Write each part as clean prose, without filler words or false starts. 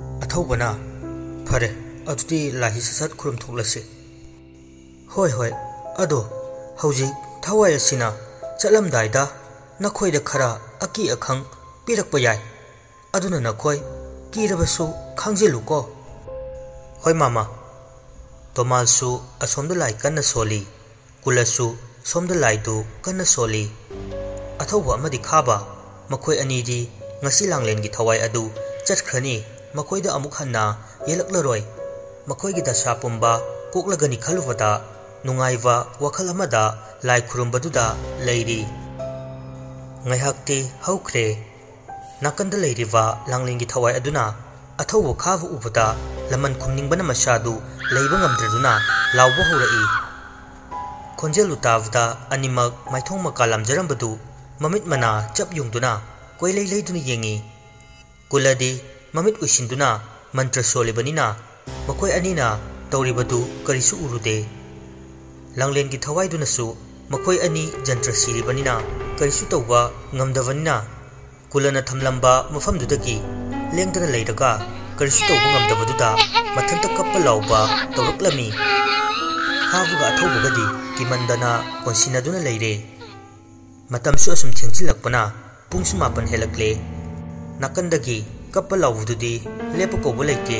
अथौबना फरे अदुदी लाही ससत खुरुम थोलसे होय होय अदो हौजी थवाय असिना चलमदायदा नखोयदा खरा अकी अखंग पिरकप याय अदुना नखोय कीरबसु खांजिलुको होय मामा तोमालसु असोमदा लाई कन्न सोली कुलसु सोमदा लाइदु कन्न सोली अथौबा अमदि खाबा मखोय अनीदी ngasi langlengi thawai adu chatkhani makoida amuk hanna yelakloroi makoigi dasa pumba koklagani khaluvada nungaiwa wakhal amada lai khurumbadуда leiri ngaihakti haukre nakanda leiriwa langlengi thawai aduna athowo khavu ubada laman khumningbana masadu leiba ngamdraduna lawbo horai khonjel utavda animak maithong makalam jarambadu mamit mana chap yungduna कोइलै लैदुना येंगी कुलदी ममित उसिंदुना मंत्र सोलिबनिना मखोय अनिना तौरिबदु करिसु उरुदे लांगलेनगी थवाइदुनासु मखोय अनि जंत्र सिरिबनिना करिसु तौबा ngamdavaniना कुलना थमलंबा मफमदुदगी लेंगदना लैरगा करिसु तौबा ngamdavadुदा मथंता kappa लाउबा तौरक्लमी खाबुगा अथौबगदी किमंदना कोनसिनादुना लैरे मतमसु assume थेंचिलकपना पुंग मापन हेलक्ले नाकंदगी kappa लाउदुदी लेप कौब लेते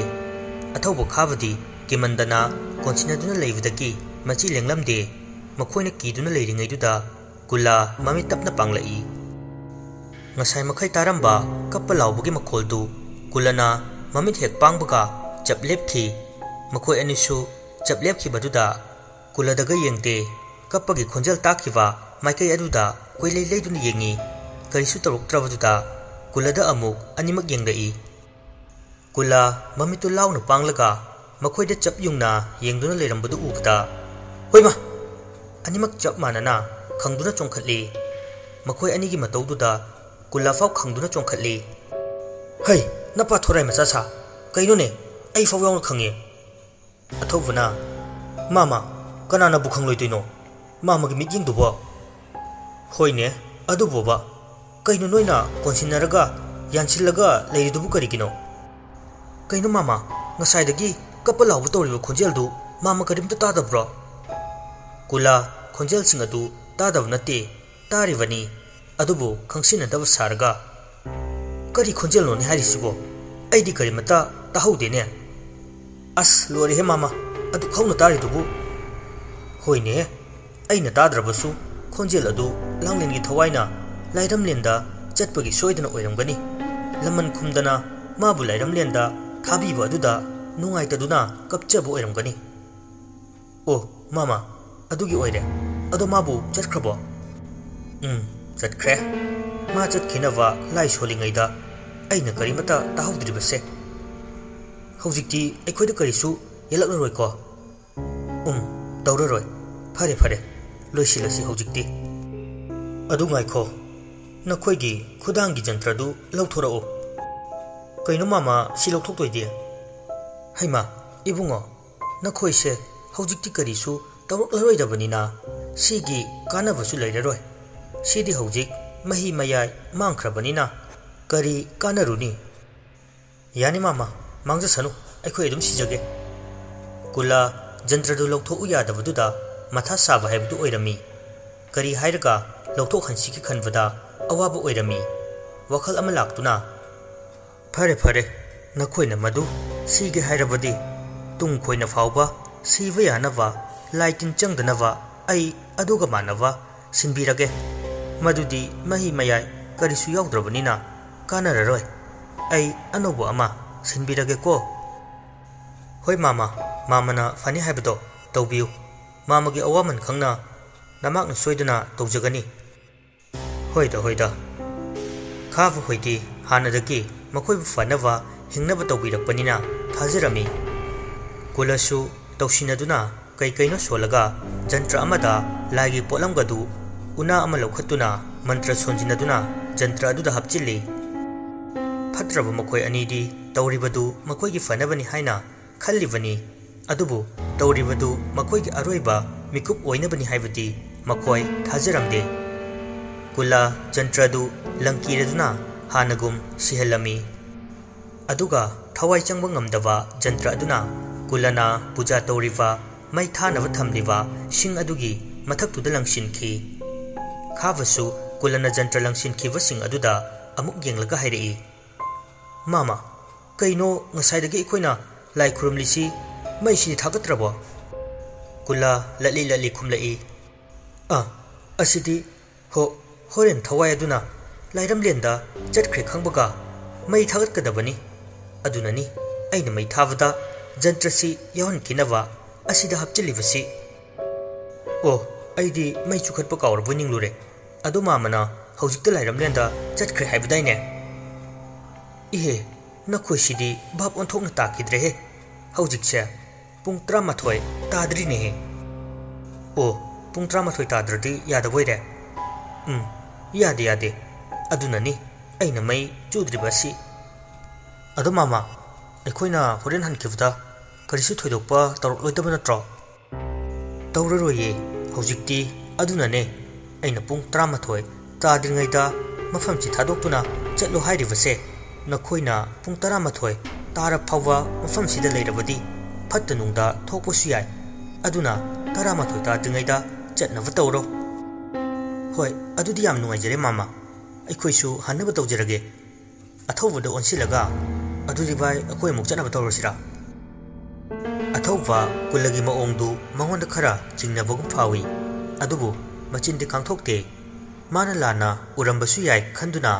अथौब खाबदी किमंदना कोनसिनादुना लैबदगी मची लेंगलमदे मखोयना कीदुना लैरिङैदुदा कुला ममि तपना पांगलाई ngасai मखै तारंबा kappa लाउबगी मखोलदु कुलना ममित हेक पांगबगा चपलेपखि मखोय अनिसु चपलेपखि बदुदा कुलदगा येंगते कप्पागी खोंजल ताखिवा माइकै अदुदा कोइलै लैदुना येंगी करिसु तरुक्त्रबदुदा कुलदा अमुक अनिमक येंगरई कुला ममितु लाउना पांगलगा मखोयदा चप युंगना येंगदुना लेरंबदु उबदा होइमा अनिमक चप मानना खंगदुना चोंखतली मखोय अनिगी मतौदुदा कुला फाव खंगदुना चोंखतली हई नपा थोराय मचा सा कइनोने आई फाव यावना खंगे अथौबना मामा कनाना बु खंगलोइदुइनो मामागी मिटिंगदुबो होइने अदुबोबा कईनो नोइना कोनसिनरगा यानसिलगा लेरिदुबु करिगिनो कईनो मामा ngसाइदगी कप्पा लाउबु तौरिबो खोंजेलदु मामा करिमता तादब्रो कुला खोंजेल सिंग अदु तादब नते तारिबनी अदुबु खंसिनदब सारगा करी खोंजेलनो ने हारिसिबो अइदि करिमता ताहौदेने अस लोरे हे मामा अदु खौना तारिदुबु होइने अइना ताद्रबसु खोंजेल अदु लांगलेनगी थवाइना लाइरमलेंदा चटपगी सोयदना ओइरमगनी लमन खुमदना माबु लाइरमलेंदा थाबीबो अदुदा नुंगाइतदुना कपचबो ओइरमगनी ओ मामा अदुगी ओइरे अदो माबु चटखरबो चटखरे मा चटखिनवा लाई सोलिङैदा अइना करिमता ताहौद्रिबसे हौजिक्ति अखोइदा करिसु येलक्लरोइको तौररोइ फरे फरे लोइसिलसि हौजिक्ति अदु गाइखो नखोइगी खुदांगी जंत्रदु लौथोरओ कइनो मामा सि लौथोक्तोइदि हैमा इबुंगो नखोइसे हौजिक्ति करिसु तौरक्लरोइदबनिना सिगी कानबसु लैररोइ सिदि हौजिक मही मयाय मांखरबनिना करी कानरुनी यानि मामा मांगजसनु अखोइ अदुम सिजगे कुला जंत्रदु लौथोउ यादबदुदा मथा साबा हैबदु ओइरमी करी हाइरगा लौथोक हंसिकी खनबदा अवाबा ओइरमी वखल अमा लाक्तुना फरे फरे नखोइना मदु सिगे हाइरबदि तुंग खोइना फावबा सिबा यानवा लाइटिन चंगदनवा अई अदुगा मानवा सिनबिरगे मदुदी मही मयाय करिसु याउद्रबनिना कानररोय अई अनोबो अमा सिनबिरगे को होय मामा मामना फनी हाइबदो तौबियु मामगी अवामन खंगना नमाकना सोइदना तौजगनी होइदा खाबु होइदि हानदगी मखोइबु फनवा हिंगनबा तौबिरकपनिना थाजरमी कुलसु तौसिनदुना कईनो सोलगा जंत्र अमदा लागी पोलमगदु उना अमा लौखतुना मंत्र सोंजिनदुना जंत्र अदुदा हपचिल्ली फत्रब मखोय अनीदी तौरिबदु मखोयगी फनबनी हाइना खल्लिबनी अदुबु तौरिबदु मखोयगी अरोइबा मिकुप ओइनबनी हाइबदी मखोय थाजरमदे कुला जंत्रदु लंकीरदुना हानगुम सिहलमी अदुगा थवाई चंगबा ngamdaba jantra aduna kulana puja tawriba mai thanaba thamliba sing adugi mathaktuda langsinki khabasu kulana jantra langsinkiba sing aduda amuk yenglaga hairei mama kaino ngasaidagi ikoina lai khurumlisi mai si thagatrabo kula lali khumlai asidi horen thawai aduna lairam lenda chatkhre khangbaga mai thagat kadabani adunani aina mai thavada jantrasi yawan kinava asida hapchilibasi aidi mai chukhat pa kawr buning lure adu mamana hojikta lairam lenda chatkhre haibadaine ihe nakhosidi bhap onthokna takidre he hojikse pung 13 tadri ne he pung 13 tadradi yadaboire yade adunani aina mai chudribasi adu mama aikoina horen hankibda karisu thoidokpa tarokloidaba natro tawraroye hojikti adunane aina pung 13 tadringaida mafamchi thadoktuna chatlo hairibase nakoina pung 13 tara phawa mafamsida leirabadi phattanungda thokposu yai aduna 13 tadringaida chatnava tawro hoi adudi yam nungaijare mama aikoisu hanaba tawjarage athawbada onsilaga adudi bai akoi muk chanaba tawrosira athawba kulagi maongdu mangonda khara jingnabagum phawi adubu machindi kangthokte mana lana urambasu yai khanduna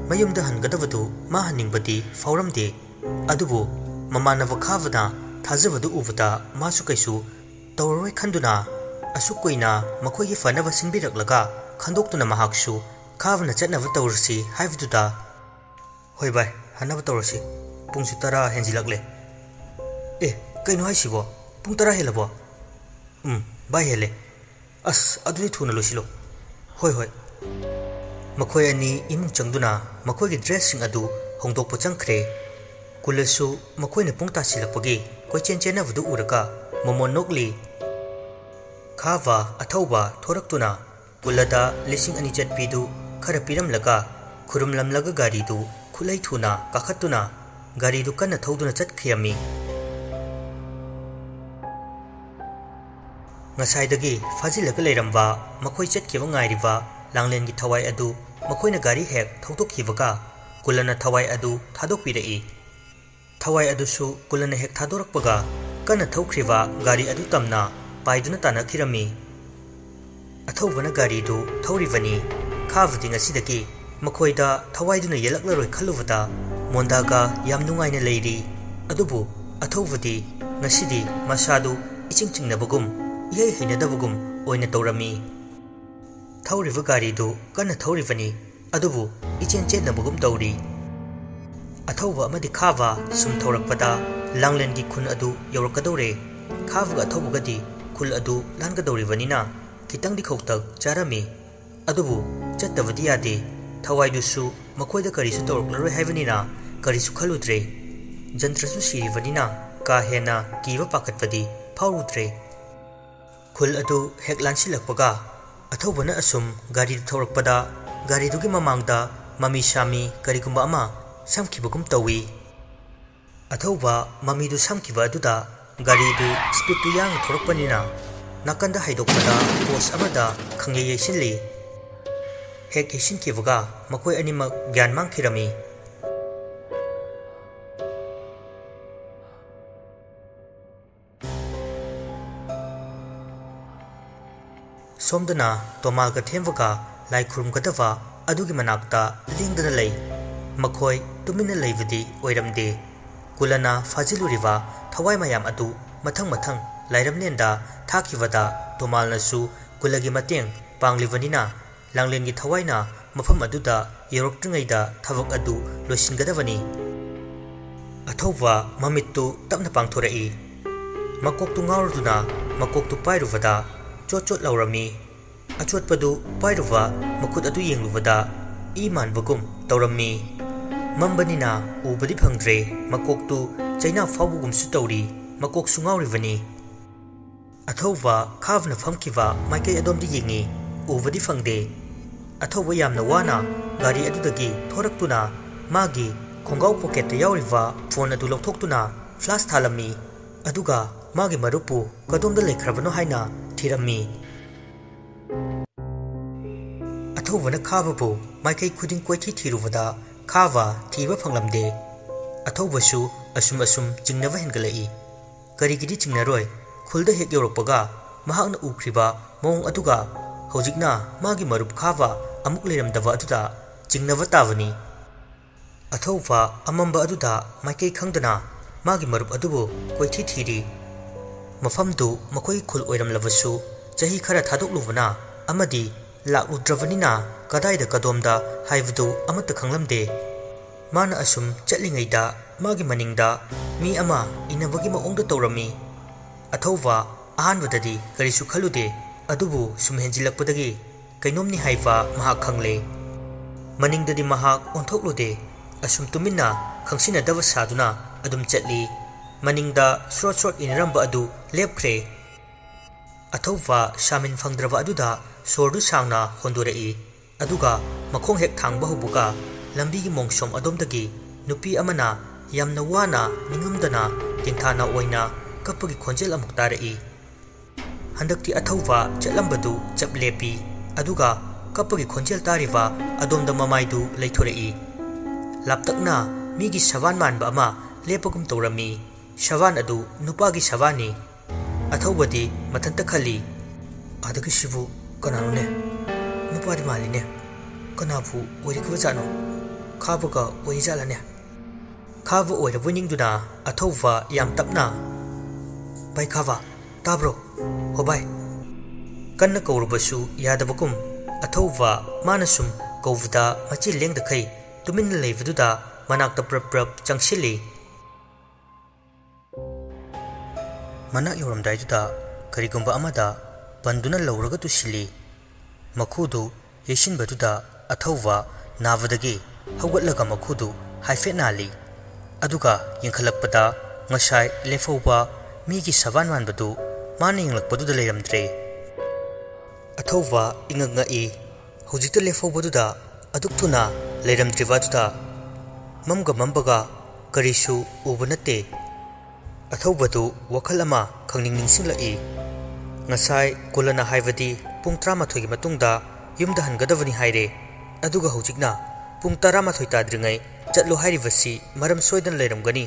mayumda hangadavadu ma haningbadi fauramde adubu mamanava khavana thajavadu ubada masu kaisu tawroi khanduna asukoina makoigi fanava sinbiraklaga khandoktuna mahaksu khavana chatnava tawrsi haivuda hoi bai hanaba tawrsi pungsu 10 henjilakle kaino haisibo pung 10 helabo bai hele aduni thuna losilo hoi makoi ani imung changduna makoi gi dressing adu hongdokpo changkhre kulasu makoi ne pung ta silapagi koi chen na vudu uraka momon nokli khava athauba thoraktuna kulada lising ani chatpidu khara piram laga khurum lam laga gari du khulai thuna kakhatuna gari du kana thoduna chatkhiyami ngasaidagi fajilaga leiramba makoi chatkiba ngairiba langlen gi thawai adu makoina gari hek thokdokhibaga kulana thawai adu thadokpirei thawai adu su kulana hek thadorakpaga kana thokkhriba gari adu tamna paiduna tanakhirami athawbana gari du thawribani khavdi ngasidagi makoida thawaiduna yelaklaroi khaluvada mondaga yam nungaina leiri adubu athawbadi ngasidi masadu ichingchingnabagum yei hainadabagum oina tawrami thawriba gari du kana thawribani adubu ichenabagum tawri athawba amadi khava sum thawrakpada langlen gi khun adu yawrakadore khava athawbagadi khul adu langadoribanina kitang di khoktak charami adubu chattabadi yade thawai dusu makoida karisu tawroklaroi haibanina karisu khaludre jantrasu siribanina ka hena kiba pakatpadi phawrudre khul adu heklansilakpaga athawbana asum gari thawrakpada gari dugi mamangda mami shami karigumba ama samkhibagum tawi athawba mami du samkhiba aduda gari du speed tu yang thorakpanina nakanda haidokpada post amada khangye sinli hek hisinkibaga makoi animak gyan mangkhirami somdana tomal ka themwaga lai khurum kadava adugi manakta lingdana lei makoi tumina leibadi oiramde kulana fajiluriba thawai mayam adu mathang lairamlenda thakivada tomalnasu kulagi mateng panglivanina langlengi thawaina mafam aduda yoroktingaida thavak adu losingadavani athawba mamittu tapna pangthorai makoktu ngaurduna makoktu pairuvada chot laurami achot padu pairuva makut adu yengluvada iman bagum taurami mambanina ubadi phangdre makoktu chaina fawbugum su tauri makok sungaurivani athawba khavna phamkiva maikai adomdi yengi ubadi phangde athawba yamna wana gari adudagi thoraktuna magi खोंगाव pocket याउरिबा phone अदु लौथोक्तुना flash थालमी अदुगा मागी मरुपु कदोमदा लेखरबनो हाइना थिरम्मी अथौबना खाबबु माइकई खुदिंग कोइथि थिरुबदा खावा थीबा फंगलमदे अथौबसु assume assume चिंगनबा हेनगलई करिगिदि चिंगनरोय खुलदा हेक योरपगा महाकना उख्रिबा मोंग अदुगा हौजिकना मागी मरुप खावा अमुक लेरमदबा अदुदा चिंगनबा ताबनी अथौबा अमंबा अदुदा माइकई खंगदना मागी मरुप अदुबो कोइथि थीरी मफमदु मखोई खुल ओइरमलबसु चही खरा थादोकलुबना अमदि लाकलुद्रबनिना कदाइदा कदोमदा हाइबदु अमत खंगलमदे माना असुम चटलिङैदा मागी मनिंगदा मी अमा इनबगी मओंगदा तौरमी अथौबा अहानबददि करिसु खलुदे अदुबु सुम हेंजिलकपदगी कैनोमनि हाइबा महाक खंगले मनिंगददि महाक ओंथोकलुदे असुम तुमिन्ना खंसिनदब सादुना अदुम चटली मनिंगदा स्रोट स्रोट इनरंबा अदु लेपख्रे अथौबा शामिन फंगद्रबा अदुदा सोरदु सांगना होंदोरई अदुगा मखोंग हेक थांगबा हुबुगा लंबीगी मोंगसोम अदोमदगी नुपी अमना यामना वाना निंगमदना तिंथाना ओइना कपगी खोंजेल अमुक तारई हंदक्ति अथौबा चटलंबदु चपलेपी अदुगा कपगी खोंजेल तारिबा अदोमदा ममाइदु लेथोरई लापतकना मीगी सवान मानबा अमा लेपगुम तौरमी सवान अदु नुपागी सवानी अथौबदी मथंत खली आदगी सिबु कनानुने नुपादी मालिने कनाबु ओरिकबा जानो खाबगा ओरिजालाने खाब ओइरबुनिंगदुना अथौबा याम तपना बाय खाबा ताब्रो हो बाय कन्न कौरबसु यादबकुम अथौबा मानसुम कौबदा मचि लेंगदखै तुमिन लेबदुदा मनाक्ता प्रप प्रप चंगसिली मनाक योरमदाइदुदा करिगुंबा अमदा बंदुना लौरगा तुसिली मखुदु येसिनबदुदा अथौबा नावदगी हौगतलगा मखुदु हाइफेट नाली अदुगा यंखलकपदा ngасai लेफौबा मीगी सवान मानबदु माने यंगलकपदुदा लेरमद्रे अथौबा इंगंगई हुजिकता लेफौबदुदा अदुक्थुना लेरमद्रिबादुदा ममगा ममबगा करिसु उबनते अथौबदु वखल अमा खंनिंग निंसिंगलई ngасai कुलना हाइबदी पुंग 13 गी मतुंगदा युमदा हनगदबनी हाइरे अदुगा हुजिकना पुंग 13 ताद्रिङै चटलो हाइरिबसी मरम सोइदन लेरमगनी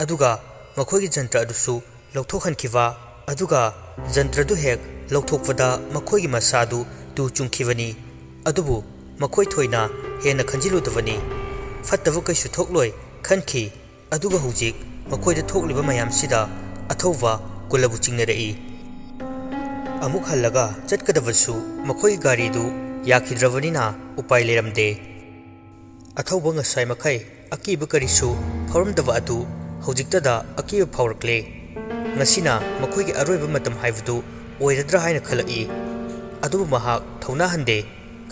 अदुगा मखोइगी जंत्र अदुसु लौथोखनखिबा अदुगा जंत्रदु हेक लौथोकपदा मखोइगी मसादु तु चुंखिबनी अदुबु मखोइ थोइना हेना खंजिलुदबनी फत्तबु कैसु थोकलोय खनखि अदुगा हुजिक मखोइदा थोकलिबा मयामसिदा अथौबा कुलबु चिंगनरई अमुक हल्लगा चटकदबसु मखोइ गारीदु याखिद्रबनिना उपाय लेरमदे अथौबा ngасai मखै अकीब करिसु फौरमदबा अदु हौजिकतदा अकीब फावरक्ले ngасina मखोइगी अरोइबा मतम हाइबदु ओइरद्रा हाइना खलई अदुबु महाक थौना हंदे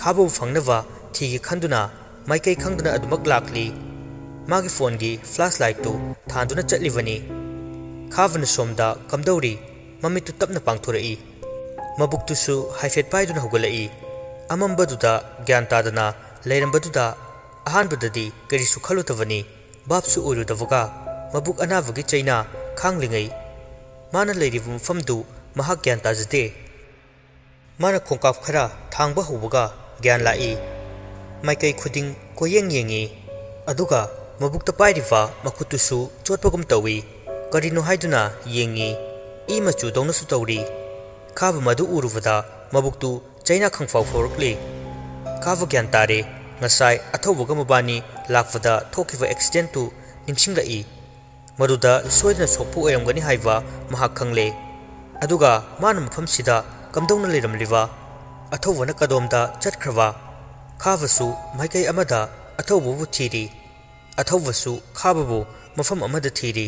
खाबु फंगनबा थीगी खंदुना माइकै खंगदुना अदुमक लाक्ली मागी फोनगी फ्लैश लाइट तो थांदुना चटलिबनी खाबना सोमदा कमदौरी ममितु तपना पांगथोरई मबुक्तुसु हाइफेट पाइदुना होगलई अमंबदुदा ज्ञान तादना लेरंबदुदा अहानबददी करिसु खलुतबनी बापसु ओरुदबगा मबुक अनाबगी चैना खांगलिङै माना लेरिबु मफमदु महाक ज्ञान ताजदे माना खोंकाफ खरा थांबा होबगा ज्ञान लाई माइकै खुदिंग कोयेंग येंगी अदुगा मबुक्ता पाइरिबा मखुतुसु चोटपगुम तौई करिनो हाइदुना येंगी ई मचु दौनसु तौरी खाब मधु उरुबदा मबुक्तु चैना खंगफाव फोरक्ले खाब ज्ञान तारे ngасai अथौबगा मबानी लाकफदा थोखिबा एक्सीडेंट तु निंगसिंगलई मरुदा सोइदना सोपु ओयरमगनी हाइबा महाक खंगले अदुगा मान मफमसिदा कमदौना लेरमलिबा अथौबना कदोमदा चटखरबा खाबसु माइकै अमदा अथौबबु थीरी अथौबसु खाबबु मफम अमदा थीरी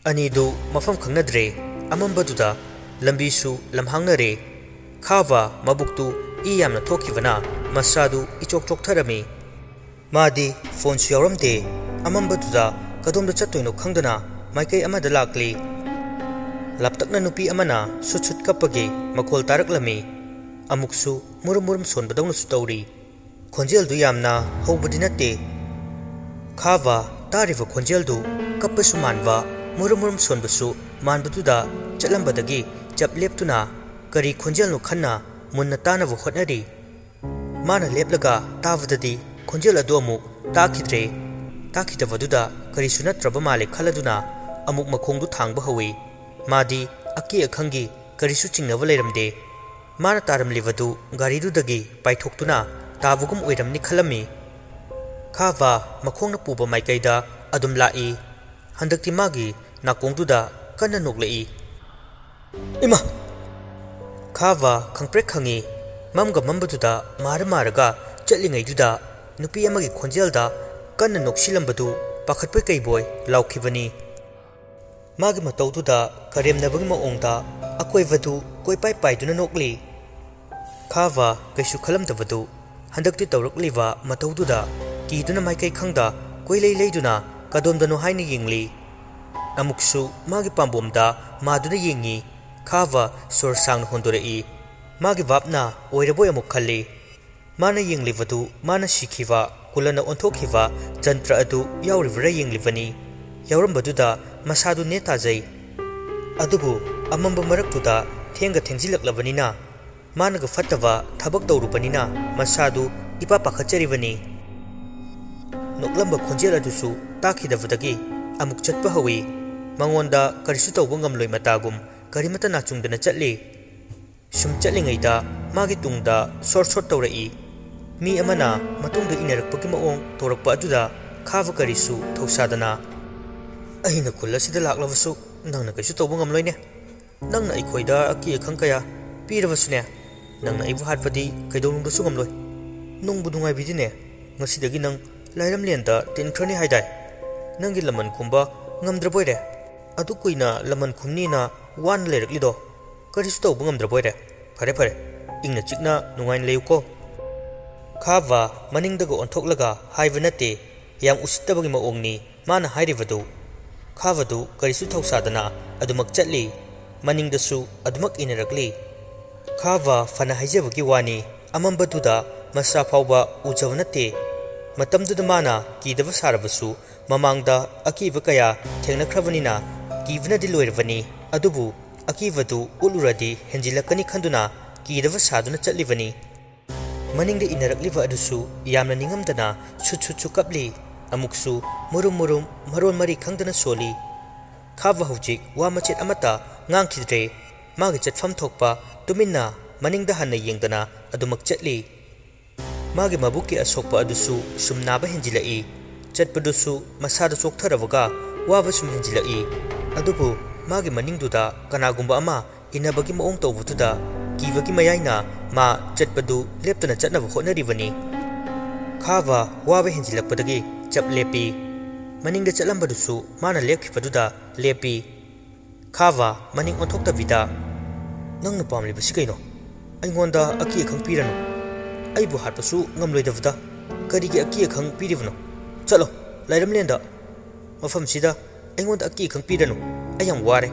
अनिदु मफम खंगनद्रे अमंबदुदा लंबीसु लमहांगनरे खाबा मबुक्तु ई यामना थोखिबना मसादु इचोक चोकथरमी मादी फोन सु यावरमदे अमंबदुदा कदोमदा चतोइनो खंगदना माइकै अमदा लाक्ली लापतकना नुपी अमना सुछुत कपगे मखोल तारकलमी अमुकसु मुरुम मुरुम सोनबदौनसु तौरी खोंजेलदु यामना हौबदि नते खावा तारिव खोंजेलदु कप्पसु मानवा मुरुम मुरुम सोनबसु मानबदुदा चलंबदगी चप लेप्तुना करी खोंजेलनु खन्ना मुन्ना तानव होटनरी माना लेप्लगा तावददी खोंजेल अदु अमुक ताखिद्रे ताखिदबदुदा करीसु नत्रब माले खलदुना अमुक मखोंदु थांगब हवी मादी अकी अखंगी करीसु चिंगनब लेरमदे माना तारमलिबदु गारीदुदगी पाइथोक्तुना ताबुगुम ओइरमनि खलमी खावा मखोंना पुबा माइकैदा अदुम लाई हंदक्ति मागी नाकोंदुदा कन्ना नोक्लई इमा खावा खंप्रेक खंगी ममगा मम्बदुदा मारगा चलिंगैदुदा नुपी अमगी खोंजेलदा कन्ना नोक्सिलंबदु पाखटपै कैबोय लाउखिबनी मागी मतौदुदा करेमनबगी मओंदा अकोइवदु कोइपाइ पाइदुना नोक्ली खावा कैसु खलमदबदु हंदक्ति तौरक्लिवा मतौदुदा कीदुना माइकै खंगदा कोइलै लैदुना कदोमदनु हाइना यिंगली अमुक्सु मागी पाम्बोमदा मादुना यिंगी खावा सोर सांग होंदोरई मागी वापना ओइरबोय अमुक खल्ली माना यिंगलिवदु माना सिखिवा कुलना ओंथोखिवा जंत्र अदु यावरिवरा यिंगलिवनी यावरंबदुदा मसादु नेताजै अदुबु अमंब मरक्तुदा थेंगा थेंजिलक्लबनिना मानगा फत्तवा थबक तौरुबनिना मसादु इपा पाखचरिवनी नोक्लंब खोंजेल अदुसु ताखिदबदगी अमुक चटप हवी मंगोंदा करिसु तौबा ngamloi matagum karimata nachungdana chatli sum chatlingaida magi tungda short short taurai mi amana matungda inarakpaki maong torakpa aduda khava karisu thausadana aina kulasida laklawasu nangna kaisu tauba ngamloi ne nangna ikhoida aki khangkaya pirawasune nangna ibu hatpadi kaidonungdasu ngamloi nungbu dungai bidine ngasidagi nang lairam lenda tinkrani haidai nangi laman kumba ngamdraboire adu kuina laman khumni na wan leraklido karisu tauba ngamdraboire fare fare ingna chikna nungain leyuko खावा मनिंगदगो ओंथोक्लगा HYBE नते याम उसितबगी मओंगनी माना हाइरिबदु खावदु करिसु थौसादना अदुमक चटली मनिंगदसु अदुमक इनरकली खावा फना हाइजबगी वानी अमंबदुदा मसा फावबा उजव नते मतमदुदा माना कीदब सारबसु ममांगदा अकीब कया थेंगनख्रबनिना कीबनदि लोइरबनी अदुबु अकीबदु उलुरदि हेंजिलकनी खंदुना कीदब सादुना चटलिबनी मनिंगदे इनरकलिबा अदुसु यामना निंगमदना सुचुचु कपली अमुक्सु मुरुम मुरुम मरोन मरी खंगदना सोली खावा हौजिक वा मचेत अमता ngang मागे चटफम थोकपा तुमिन्ना मनिंगदा हन्ना येंगदना अदुमक चटली मागे मबुकी असोकपा अदुसु सुमनाबा हेंजिलई चटपदुसु मसादा चोकथरबगा वाबा सुम हेंजिलई अदुबु मागे मनिंगदुदा कनागुंबा अमा इनबगी मओंग तौबुदुदा कीबगी मयाइना मा चटपदु लेप्तना चटनब होनरिबनी खावा वाबा हेंजिलकपदगी चप लेपी मनिंगदा चटलंबदुसु माना लेपखिबदुदा लेपी खावा मनिंग ओंथोक्तबिदा नंगना पामलिबसि कैनो अइंगोंदा अकी अखंग पिरनु अइबु हाटपसु ngamloidabda करिगे अकी अखंग पिरिबनो चलो लाइरमलेंदा मफमसिदा अइंगोंदा अकी अखंग पिरनु अयम वारे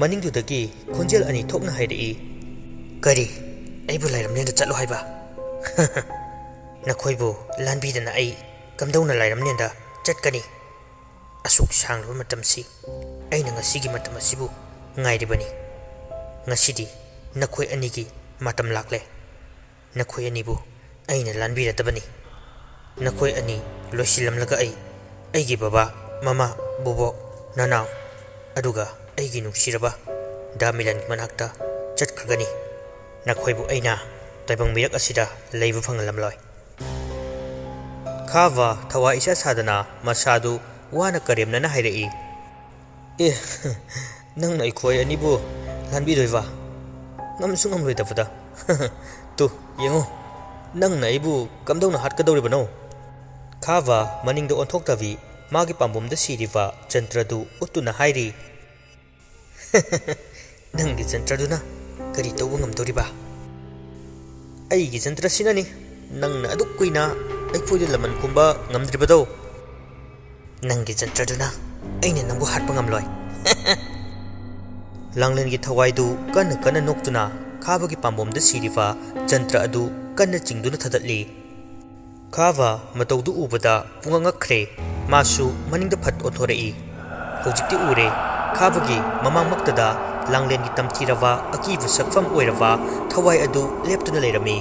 मनिंगदुदगी खोंजेल अनि थोकना हाइरई करी अइबु लाइरमलेंदा चलो हाइबा नखोइबु लानबीदना अइ कमदौना लाइरमलेंदा चटकनी असुक सांगलबा मतमसि अइना ngasiगी matam asibu ngairibani ngasidi nakhoi anigi matam lakle nakhoi anibu aina lanbiratabani nakhoi ani loisilamlaga aigi baba mama bobo nanaw aduga aigi nuksiraba damilan manakta chatkhagani nakhoibu aina taibang mirak asida leibu phangalamloi खावा थवा इसा सादना मसादु वाना करेमना हाइरई ए नंगना इखोय अनिबु लानबिदोइबा ngamsu ngamloidabda tu yengo nangna ibu kamdौना हाटकदौरिबनो खावा मनिंगदा ओंथोक्तबि मागी पाम्बोमदा सिरिबा चंत्रदु उतुना हाइरी नंगी चंत्रदुना करी तौबा ngamदौरिबा अइगी चंत्रसिनानि नंगना अदु कुइना अइखोइदे लमन कुंबा ngamद्रिबदो नंगी चंत्रदुना अइने नंबु हाटपा ngamloi लांगलेनगी थवाइदु कन्न कन्न नोक्तुना खाबगी पाम्बोमदा सिरिबा चंत्र अदु कन्न चिंगदुना थदतली खावा मतौदु उबदा पुंगंगखरे मासु मनिंग फट ओथोरई हौजिक्ति उरे खाबगी ममांगमक्तदा लांगलेन की तमथीरवा अकीब सकफम ओइरवा थवाई अदु लेप्तुना लेरमी